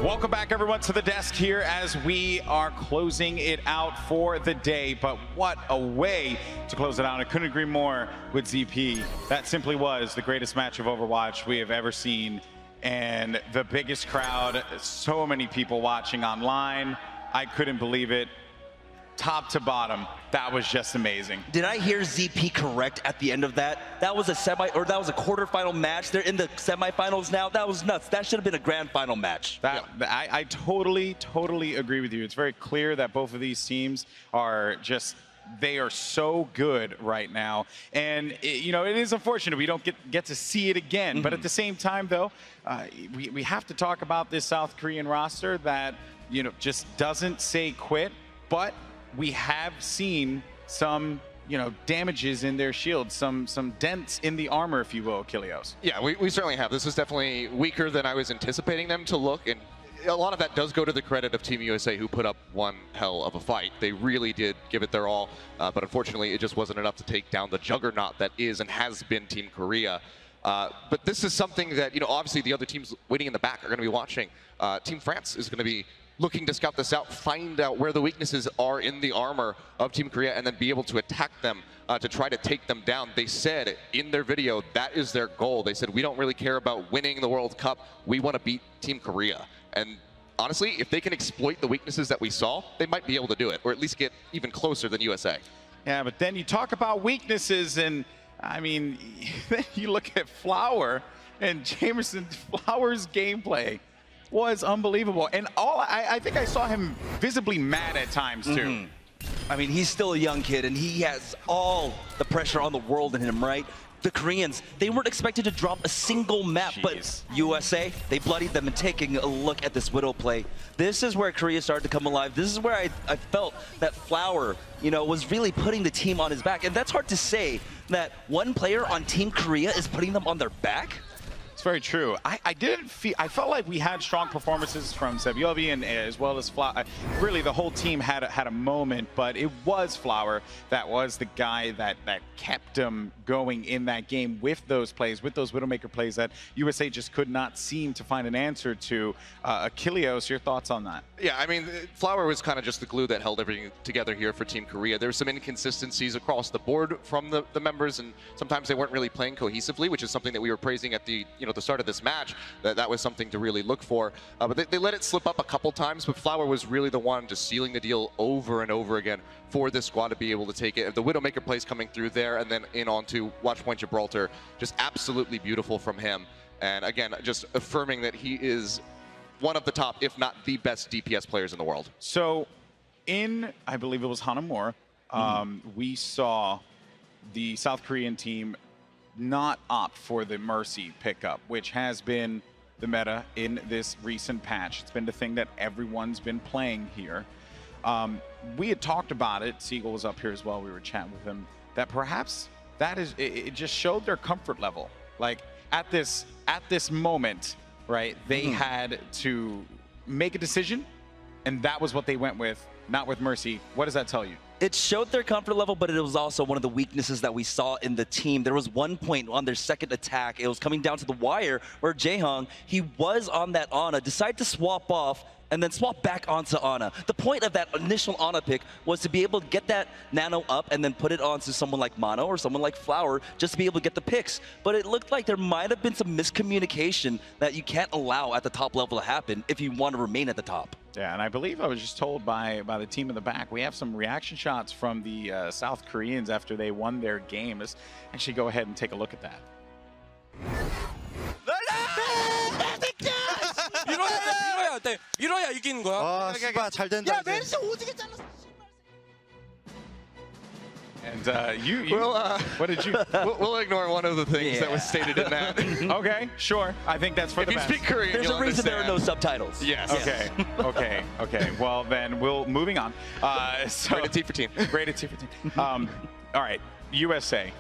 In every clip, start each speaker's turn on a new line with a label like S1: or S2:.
S1: Welcome back, everyone, to the desk here as we are closing it out for the day. But what a way to close it out. I couldn't agree more with ZP. That simply was the greatest match of Overwatch we have ever seen. And the biggest crowd, so many people watching online. I couldn't believe it. Top to bottom, that was just amazing.
S2: Did I hear ZP correct at the end of that? That was a quarterfinal match. They're in the semifinals now. That was nuts. That should have been a grand final match.
S1: I totally agree with you. It's very clear that both of these teams are just, they are so good right now. And it is unfortunate we don't get to see it again. But at the same time, though, we have to talk about this South Korean roster that just doesn't say quit, but we have seen some, damages in their shields, some dents in the armor, if you will, Achilleos.
S3: Yeah, we certainly have. This is definitely weaker than I was anticipating them to look, and a lot of that does go to the credit of Team USA, who put up one hell of a fight. They really did give it their all, but unfortunately, it just wasn't enough to take down the juggernaut that is and has been Team Korea. But this is something that, obviously the other teams waiting in the back are going to be watching. Team France is going to be looking to scout this out, find out where the weaknesses are in the armor of Team Korea, and then be able to attack them to try to take them down. They said in their video that is their goal. They said, we don't really care about winning the World Cup. We want to beat Team Korea. And honestly, if they can exploit the weaknesses that we saw, they might be able to do it, or at least get even closer than USA.
S1: Yeah, but then you talk about weaknesses, and I mean, then you look at Flower, and Jameson Flower's gameplay was unbelievable. And I think I saw him visibly mad at times too.
S2: I mean, he's still a young kid and he has all the pressure on the world in him, right? The Koreans, they weren't expected to drop a single map, but USA, they bloodied them. And taking a look at this Widow play, this is where Korea started to come alive. This is where I felt that Flower, was really putting the team on his back. And that's hard to say, that one player on Team Korea is putting them on their back.
S1: It's very true. I felt like we had strong performances from Sebiovi and as well as Flower. Really, the whole team had a moment, but it was Flower that was the guy that kept them going in that game with those plays, with those Widowmaker plays that USA just could not seem to find an answer to. Achilleos, your thoughts on that?
S3: Yeah, I mean, Flower was kind of just the glue that held everything together here for Team Korea. There were some inconsistencies across the board from the members, and sometimes they weren't really playing cohesively, which is something that we were praising at the the start of this match. That was something to really look for. But they let it slip up a couple times, but Flower was really the one just sealing the deal over and over again for this squad to be able to take it. The Widowmaker plays coming through there, and then in onto Watchpoint Gibraltar, just absolutely beautiful from him. And again, just affirming that he is one of the top, if not the best DPS players in the world.
S1: So in, I believe it was Hanamura, we saw the South Korean team not opt for the Mercy pickup, which has been the meta in this recent patch. It's been the thing that everyone's been playing here. We had talked about it, Siegel was up here as well, we were chatting with him, that perhaps that is, it just showed their comfort level. Like at this moment, right, they had to make a decision, and that was what they went with, not with Mercy. What does that tell you?
S2: It showed their comfort level, but it was also one of the weaknesses that we saw in the team. There was one point on their second attack. It was coming down to the wire where Jaehong, he was on that Ana, decided to swap off and then swap back onto Ana. The point of that initial Ana pick was to be able to get that nano up and then put it onto someone like Mono or someone like Flower just to be able to get the picks. But it looked like there might have been some miscommunication that you can't allow at the top level to happen if you want to remain at the top.
S1: Yeah, and I believe I was just told by the team in the back, we have some reaction shots from the South Koreans after they won their game. Let's actually go ahead and take a look at that.
S4: 밀어야 이기는 거야.
S5: 아, 씨발 잘 된다.
S4: 야, 메르시 오지게 잘랐어.
S1: And what did you?
S3: We'll ignore one of the things that was stated in that.
S1: Okay, sure. I think that's for the best.
S3: If you speak Korean,
S2: there's a reason there are no subtitles.
S3: Yes.
S1: Okay. Well, then moving on. So
S3: rated T for team.
S1: Rated T for team. All right, USA.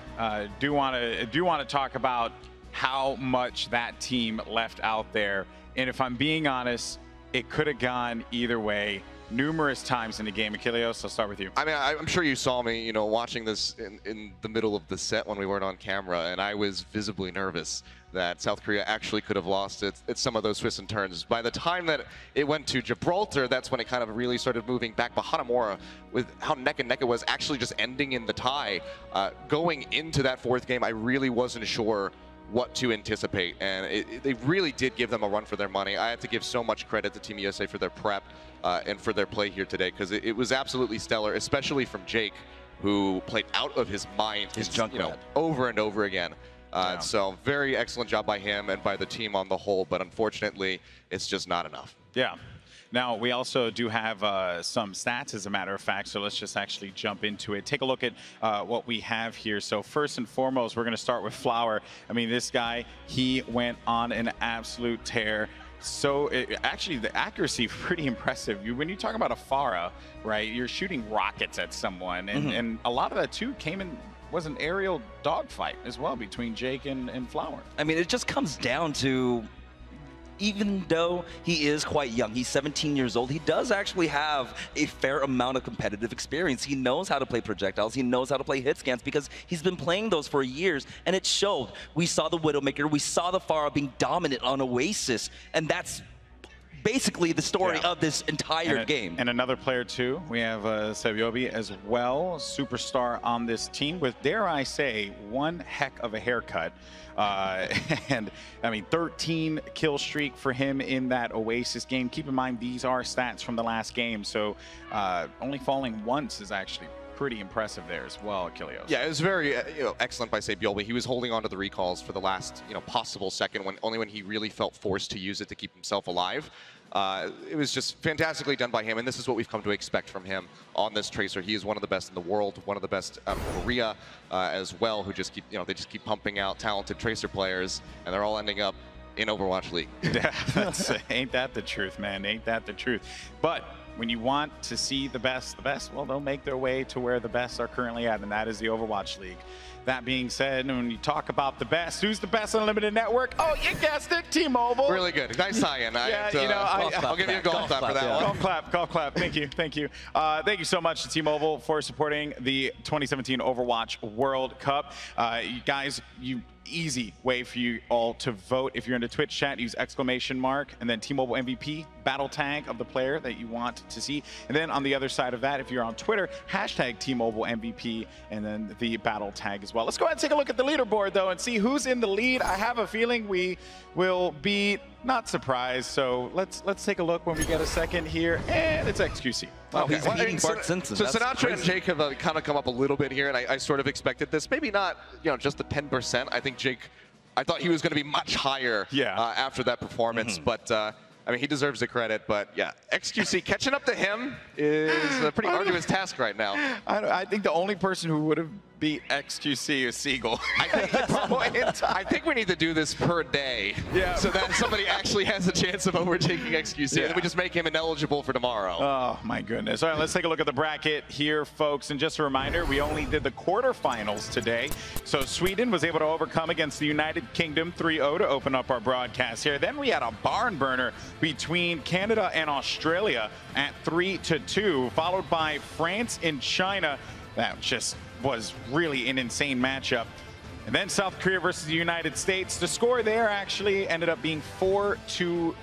S1: Do want to talk about how much that team left out there, and if I'm being honest, it could have gone either way numerous times in the game. Achilleos, I'll start with you.
S3: I mean, I'm sure you saw me, watching this in the middle of the set when we weren't on camera, and I was visibly nervous. that South Korea actually could have lost at some of those twists and turns. By the time that it went to Gibraltar, that's when it kind of really started moving back. But Hanamura, with how neck and neck it was, actually just ending in the tie. Going into that fourth game, I really wasn't sure what to anticipate, and they really did give them a run for their money. I have to give so much credit to Team USA for their prep and for their play here today, because it was absolutely stellar, especially from Jake, who played out of his mind, over and over again. So very excellent job by him and by the team on the whole, but unfortunately, it's just not enough.
S1: Yeah. Now, we also do have some stats, as a matter of fact, so let's just actually jump into it. Take a look at what we have here. So first and foremost, we're going to start with Flower. I mean, this guy, he went on an absolute tear. So actually, the accuracy pretty impressive. When you talk about a Pharah, right, you're shooting rockets at someone, and a lot of that, too, was an aerial dogfight as well between Jake and Flower.
S2: I mean, it just comes down to, even though he is quite young, he's 17 years old, he does actually have a fair amount of competitive experience. He knows how to play projectiles, he knows how to play hit scans, because he's been playing those for years, and it showed. We saw the Widowmaker, we saw the Pharah being dominant on Oasis, and that's basically the story of this entire game.
S1: And another player too, we have Sebiobi as well, superstar on this team with, dare I say, one heck of a haircut. And I mean, 13 kill streak for him in that Oasis game. Keep in mind, these are stats from the last game, so only falling once is actually pretty impressive there as well, Achilleos.
S3: Yeah, it was very excellent by Sebiobi. He was holding on to the recalls for the last possible second, only when he really felt forced to use it to keep himself alive. It was just fantastically done by him, and this is what we've come to expect from him on this Tracer. He is one of the best in the world, one of the best out of Korea as well, who just keep, they just keep pumping out talented Tracer players, and they're all ending up in Overwatch League.
S1: Yeah, ain't that the truth, man? Ain't that the truth? But when you want to see the best, well, they'll make their way to where the best are currently at, and that is the Overwatch League. That being said, when you talk about the best, who's the best Unlimited Network? Oh, you guessed it, T-Mobile.
S3: Really good. Nice tie-in. I'll give you a golf clap for that one.
S1: Golf clap. Thank you. Thank you so much to T-Mobile for supporting the 2017 Overwatch World Cup. You guys, easy way for you all to vote. If you're in the Twitch chat, use ! and then T-Mobile MVP, battle tag of the player that you want to see. And then on the other side of that, if you're on Twitter, hashtag T-Mobile MVP, and then the battle tag as well. Let's go ahead and take a look at the leaderboard, though, and see who's in the lead. I have a feeling we will be not surprised, so let's take a look when we get a second here, and it's XQC.
S2: Oh, he's beating Bart Simpson.
S3: So Sinatra and Jake have kind of come up a little bit here, and I sort of expected this. Maybe not, just the 10%. I think Jake, I thought he was going to be much higher after that performance, but I mean, he deserves the credit. But yeah, XQC catching up to him is a pretty arduous task right now.
S1: I think the only person who would have beat XQC is Siegel.
S3: I think we need to do this per day, so that somebody actually has a chance of overtaking XQC, and we just make him ineligible for tomorrow.
S1: Oh my goodness. All right, let's take a look at the bracket here, folks. And just a reminder, we only did the quarterfinals today. So Sweden was able to overcome against the United Kingdom 3-0 to open up our broadcast here. Then we had a barn burner between Canada and Australia at 3-2, followed by France and China. That just was really an insane matchup. And then South Korea versus the United States. The score there actually ended up being 4-2.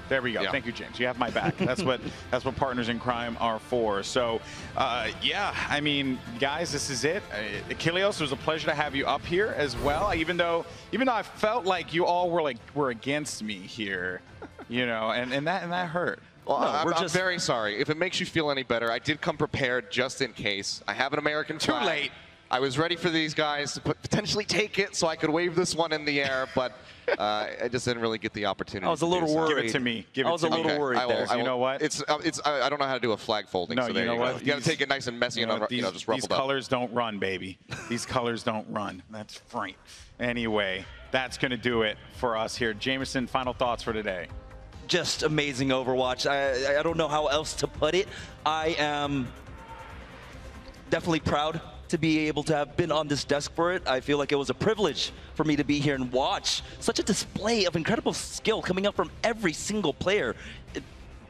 S1: There we go. Thank you, James. You have my back. That's what partners in crime are for. So, yeah, I mean, guys, this is it. Achilleos, it was a pleasure to have you up here as well. Even though I felt like you all were against me here, and that hurt.
S3: Well, no, I'm very sorry. If it makes you feel any better, I did come prepared just in case. I have an American flag.
S1: Too late.
S3: I was ready for these guys to potentially take it so I could wave this one in the air, but I just didn't really get the opportunity.
S2: I was a little worried.
S1: Give it to me.
S2: I was a little worried there.
S1: You know what?
S3: I don't know how to do a flag folding.
S1: No,
S3: so there
S1: you know what?
S3: You got to take it nice and messy and just ruffled up.
S1: These colors don't run, baby. These colors don't run. That's right. Anyway, that's going to do it for us here. Jameson, final thoughts for today.
S2: Just amazing Overwatch. I don't know how else to put it. I am definitely proud to be able to have been on this desk for it. I feel like it was a privilege for me to be here and watch such a display of incredible skill coming up from every single player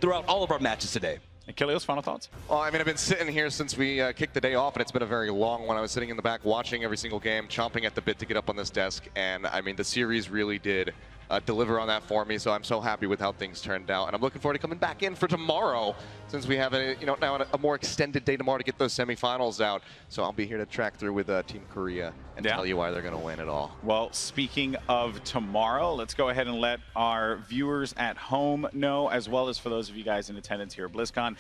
S2: throughout all of our matches today.
S1: Achilles, final thoughts?
S3: Well, I mean, I've been sitting here since we kicked the day off, and it's been a very long one. I was sitting in the back watching every single game, chomping at the bit to get up on this desk, and I mean, the series really did deliver on that for me, so I'm so happy with how things turned out, and I'm looking forward to coming back in for tomorrow, since we have now a more extended day tomorrow to get those semifinals out. So I'll be here to track through with Team Korea and tell you why they're going to win it all.
S1: Well, speaking of tomorrow, let's go ahead and let our viewers at home know, as well as for those of you guys in attendance here at BlizzCon.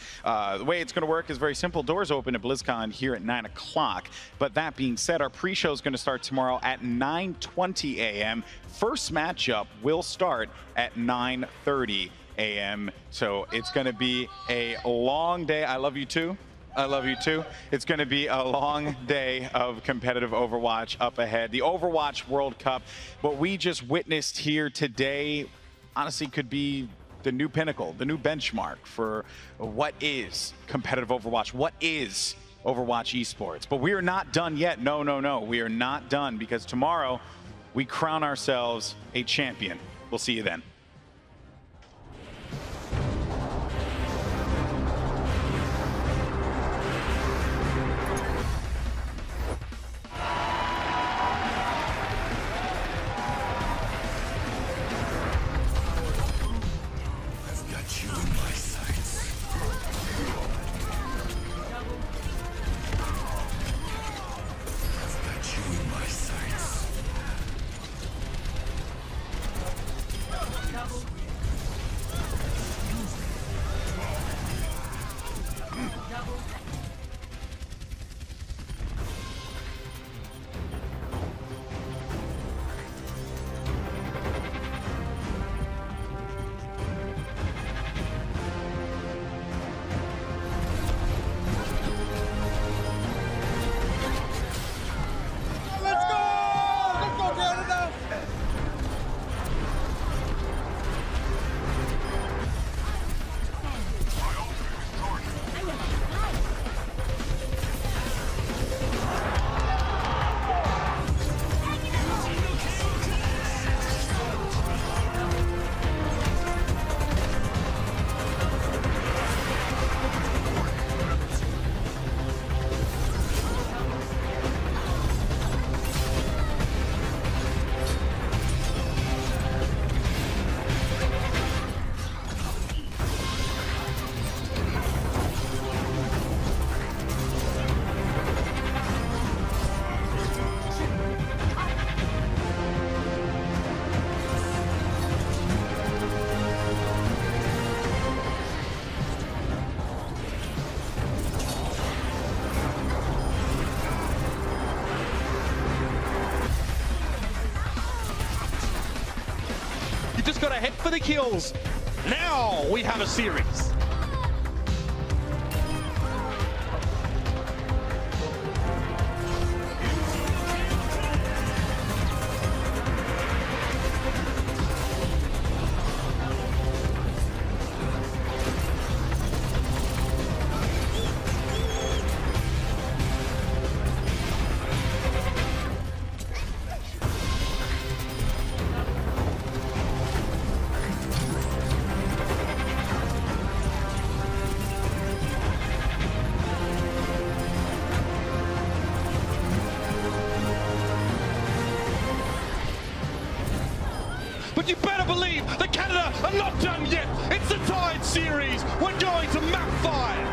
S1: The way it's going to work is very simple. Doors open at BlizzCon here at 9 o'clock. But that being said, our pre-show is going to start tomorrow at 9:20 a.m. First matchup will start at 9:30 a.m. So it's going to be a long day. I love you too. I love you too. It's going to be a long day of competitive Overwatch up ahead. The Overwatch World Cup, what we just witnessed here today, honestly could be the new pinnacle, the new benchmark for what is competitive Overwatch, what is Overwatch esports. But we are not done yet. No, no, no. We are not done, because tomorrow we crown ourselves a champion. We'll see you then.
S5: You just gotta head for the kills. Now we have a series. But you better believe that Canada are not done yet. It's the tied series. We're going to map 5.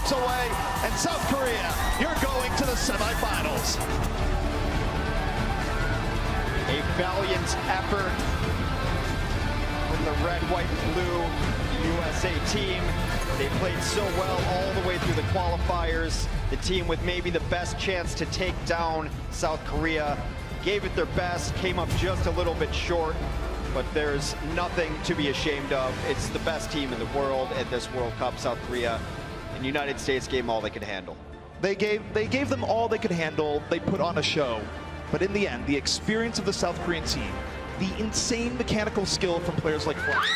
S6: points away, and South Korea, you're going to the semifinals.
S7: A valiant effort from the red, white, blue USA team. They played so well all the way through the qualifiers. The team with maybe the best chance to take down South Korea gave it their best, came up just a little bit short, but there's nothing to be ashamed of. It's the best team in the world at this World Cup, South Korea, and the United States gave them all they could handle.
S6: They gave them all they could handle. They put on a show. But in the end, the experience of the South Korean team, the insane mechanical skill from players like Flash,